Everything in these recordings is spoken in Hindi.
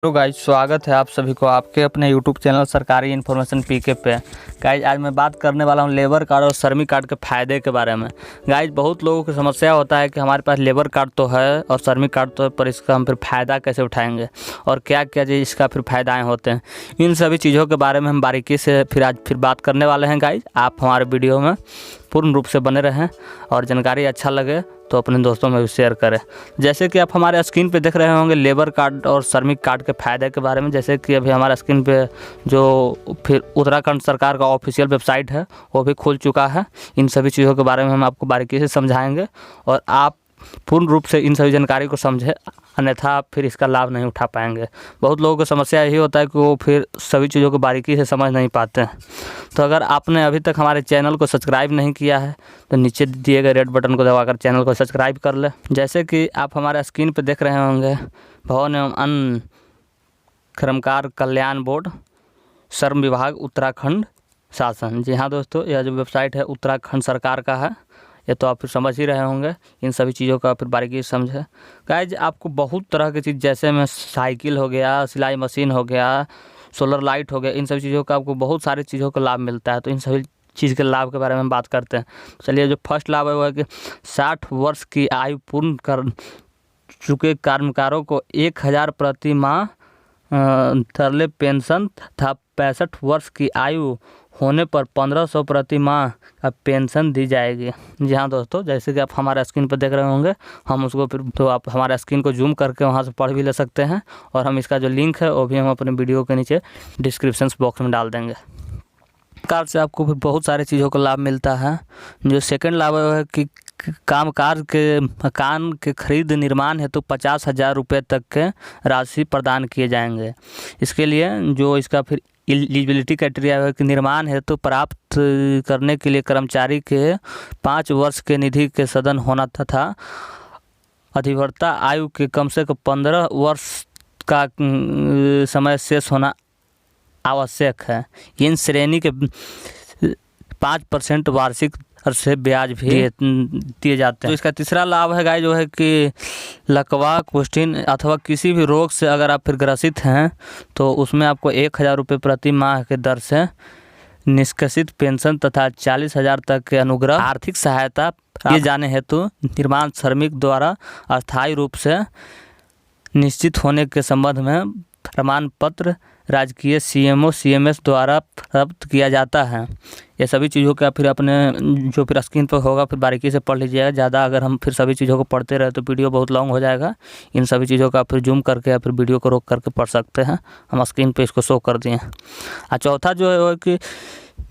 हेलो गाइज, स्वागत है आप सभी को आपके अपने यूट्यूब चैनल सरकारी इन्फॉर्मेशन पीके पे। गाइज आज मैं बात करने वाला हूँ लेबर कार्ड और श्रमिक कार्ड के फ़ायदे के बारे में। गाइज बहुत लोगों की समस्या होता है कि हमारे पास लेबर कार्ड तो है और श्रमिक कार्ड तो है, पर इसका हम फिर फ़ायदा कैसे उठाएंगे और क्या क्या चीज़ इसका फिर फ़ायदाएँ होते हैं, इन सभी चीज़ों के बारे में हम बारीकी से आज बात करने वाले हैं। गाइज आप हमारे वीडियो में पूर्ण रूप से बने रहें और जानकारी अच्छा लगे तो अपने दोस्तों में भी शेयर करें। जैसे कि आप हमारे स्क्रीन पे देख रहे होंगे लेबर कार्ड और श्रमिक कार्ड के फ़ायदे के बारे में। जैसे कि अभी हमारे स्क्रीन पे जो फिर उत्तराखंड सरकार का ऑफिशियल वेबसाइट है वो भी खुल चुका है। इन सभी चीज़ों के बारे में हम आपको बारीकी से समझाएंगे और आप पूर्ण रूप से इन सभी जानकारी को समझें, अन्यथा आप फिर इसका लाभ नहीं उठा पाएंगे। बहुत लोगों को समस्या यही होता है कि वो फिर सभी चीज़ों को बारीकी से समझ नहीं पाते हैं। तो अगर आपने अभी तक हमारे चैनल को सब्सक्राइब नहीं किया है तो नीचे दिए गए रेड बटन को दबाकर चैनल को सब्सक्राइब कर लें। जैसे कि आप हमारे स्क्रीन पर देख रहे होंगे, भवन एवं अन्य कर्मकार कल्याण बोर्ड, श्रम विभाग, उत्तराखंड शासन। जी हाँ दोस्तों, यह जो वेबसाइट है उत्तराखंड सरकार का है, ये तो आप फिर समझ ही रहे होंगे। इन सभी चीज़ों का फिर बारीकी से समझें। गाइज आपको बहुत तरह की चीज़ जैसे में साइकिल हो गया, सिलाई मशीन हो गया, सोलर लाइट हो गया, इन सभी चीज़ों का आपको बहुत सारी चीज़ों का लाभ मिलता है। तो इन सभी चीज़ के लाभ के बारे में हम बात करते हैं। चलिए, जो फर्स्ट लाभ है वो है कि 60 वर्ष की आयु पूर्ण कर चुके कर्मकारों को 1000 प्रति माह तरले पेंशन तथा 65 वर्ष की आयु होने पर 1500 प्रति माह का पेंशन दी जाएगी। जी हाँ दोस्तों, जैसे कि आप हमारे स्क्रीन पर देख रहे होंगे, हम उसको फिर तो आप हमारे स्क्रीन को जूम करके वहाँ से पढ़ भी ले सकते हैं और हम इसका जो लिंक है वो भी हम अपने वीडियो के नीचे डिस्क्रिप्शन बॉक्स में डाल देंगे। कार्ड से आपको भी बहुत सारी चीज़ों का लाभ मिलता है। जो सेकंड लाभ है कि कामकाज के मकान के खरीद निर्माण हेतु 50,000 रुपये तक के राशि प्रदान किए जाएंगे। इसके लिए जो इसका फिर एलिजिबिलिटी क्राइटेरिया है कि निर्माण हेतु प्राप्त करने के लिए कर्मचारी के 5 वर्ष के निधि के सदन होना तथा अधिवक्ता आयु के कम से कम 15 वर्ष का समय शेष होना आवश्यक है। इन श्रेणी के 5% वार्षिक दर से ब्याज भी दिए जाते हैं। तो इसका तीसरा लाभ है गाइस जो है कि लकवा, कुष्ठिन अथवा किसी भी रोग से अगर आप फिर ग्रसित हैं तो उसमें आपको 1000 रुपये प्रति माह के दर से निष्कासित पेंशन तथा 40,000 तक के अनुग्रह आर्थिक सहायता दिए जाने हेतु निर्माण श्रमिक द्वारा अस्थायी रूप से निश्चित होने के संबंध में प्रमाण पत्र राजकीय सीएमओ सीएमएस द्वारा प्राप्त किया जाता है। ये सभी चीज़ों का फिर अपने जो फिर स्क्रीन पर होगा फिर बारीकी से पढ़ लीजिएगा। ज़्यादा अगर हम फिर सभी चीज़ों को पढ़ते रहे तो वीडियो बहुत लॉन्ग हो जाएगा। इन सभी चीज़ों का फिर जूम करके या फिर वीडियो को रोक करके पढ़ सकते हैं। हम स्क्रीन पे इसको शो कर दिए हैं। और चौथा जो है वो कि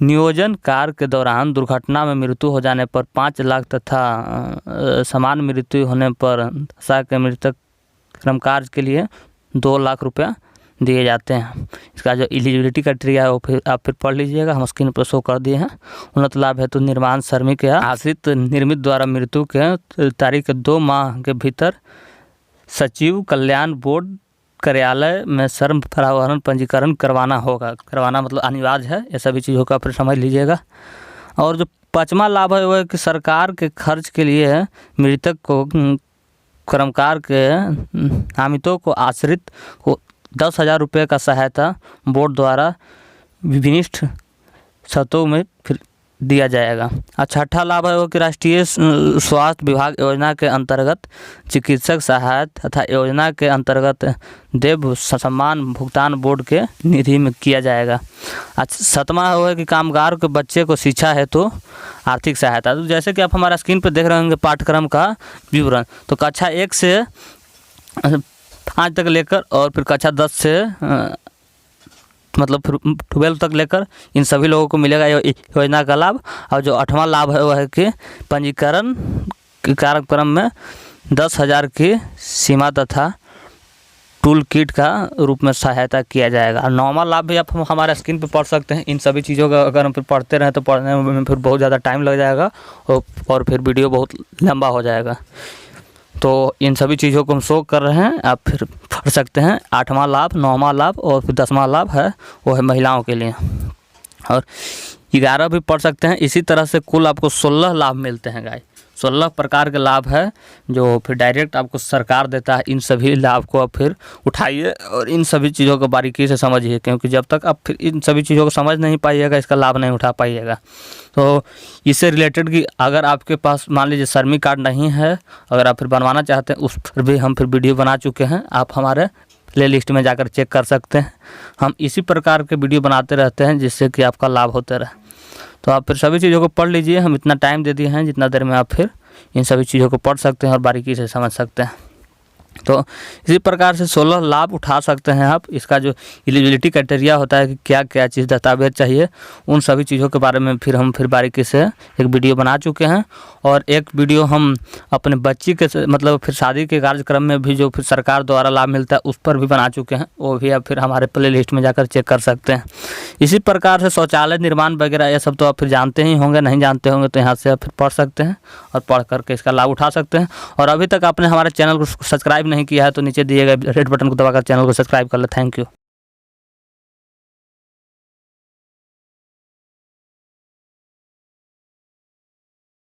नियोजन कार्य के दौरान दुर्घटना में मृत्यु हो जाने पर 5 लाख तथा समान मृत्यु होने पर दशा के मृतक कर्मकार के लिए 2 लाख रुपया दिए जाते हैं। इसका जो एलिजिबिलिटी क्राइटेरिया है वो फिर आप फिर पढ़ लीजिएगा। हम स्क्रीन पर शो कर दिए हैं। उन्नत लाभ हेतु निर्माण श्रमिक या आश्रित निर्मित द्वारा मृत्यु के तारीख के 2 माह के भीतर सचिव कल्याण बोर्ड कार्यालय में श्रम प्रावधान पंजीकरण करवाना होगा। करवाना मतलब अनिवार्य है। ये सभी चीज़ों का फिर समझ लीजिएगा। और जो 5वां लाभ है वो है कि सरकार के खर्च के लिए मृतक को कर्मकार के नामितों को आश्रित को 10,000 रुपये का सहायता बोर्ड द्वारा विभिन्न शर्तों में फिर दिया जाएगा। और छठा लाभ है वो कि राष्ट्रीय स्वास्थ्य विभाग योजना के अंतर्गत चिकित्सक सहायता तथा योजना के अंतर्गत देव सम्मान भुगतान बोर्ड के निधि में किया जाएगा। 7वां है कि कामगार के बच्चे को शिक्षा हेतु आर्थिक सहायता। तो जैसे कि आप हमारा स्क्रीन पर देख रहे होंगे पाठ्यक्रम का विवरण, तो कक्षा 1 से 5 तक लेकर और फिर कक्षा 10 से मतलब फिर 12 तक लेकर इन सभी लोगों को मिलेगा योजना का लाभ। और जो 8वां लाभ है वह है कि पंजीकरण के कार्यक्रम में 10,000 की सीमा तथा टूल किट का रूप में सहायता किया जाएगा। और 9वां लाभ भी आप हमारे स्क्रीन पर पढ़ सकते हैं। इन सभी चीज़ों का अगर हम फिर पढ़ते रहें तो पढ़ने में फिर बहुत ज़्यादा टाइम लग जाएगा और फिर वीडियो बहुत लंबा हो जाएगा। तो इन सभी चीज़ों को हम शो कर रहे हैं, आप फिर पढ़ सकते हैं। 8वां लाभ, 9वां लाभ और फिर 10वां लाभ है वो है महिलाओं के लिए, और 11 भी पढ़ सकते हैं। इसी तरह से कुल आपको 16 लाभ मिलते हैं गाइस। 16 प्रकार के लाभ है जो फिर डायरेक्ट आपको सरकार देता है। इन सभी लाभ को आप फिर उठाइए और इन सभी चीज़ों को बारीकी से समझिए, क्योंकि जब तक आप फिर इन सभी चीज़ों को समझ नहीं पाइएगा इसका लाभ नहीं उठा पाइएगा। तो इससे रिलेटेड कि अगर आपके पास मान लीजिए श्रमिक कार्ड नहीं है, अगर आप फिर बनवाना चाहते हैं, उस पर भी हम फिर वीडियो बना चुके हैं, आप हमारे प्ले लिस्ट में जाकर चेक कर सकते हैं। हम इसी प्रकार के वीडियो बनाते रहते हैं जिससे कि आपका लाभ होते रहे। तो आप फिर सभी चीज़ों को पढ़ लीजिए, हम इतना टाइम दे दिए हैं जितना देर में आप फिर इन सभी चीज़ों को पढ़ सकते हैं और बारीकी से समझ सकते हैं। तो इसी प्रकार से 16 लाभ उठा सकते हैं आप। इसका जो एलिजिबिलिटी क्राइटेरिया होता है कि क्या क्या चीज़ दस्तावेज चाहिए, उन सभी चीज़ों के बारे में फिर हम बारीकी से एक वीडियो बना चुके हैं। और एक वीडियो हम अपने बच्ची के मतलब फिर शादी के कार्यक्रम में भी जो फिर सरकार द्वारा लाभ मिलता है उस पर भी बना चुके हैं, वो भी आप फिर हमारे प्ले लिस्ट में जाकर चेक कर सकते हैं। इसी प्रकार से शौचालय निर्माण वगैरह ये सब तो आप फिर जानते ही होंगे, नहीं जानते होंगे तो यहाँ से आप फिर पढ़ सकते हैं और पढ़ करके इसका लाभ उठा सकते हैं। और अभी तक आपने हमारे चैनल को सब्सक्राइब नहीं किया है तो नीचे दिए गए रेड बटन को दबाकर चैनल को सब्सक्राइब कर ले। Thank you.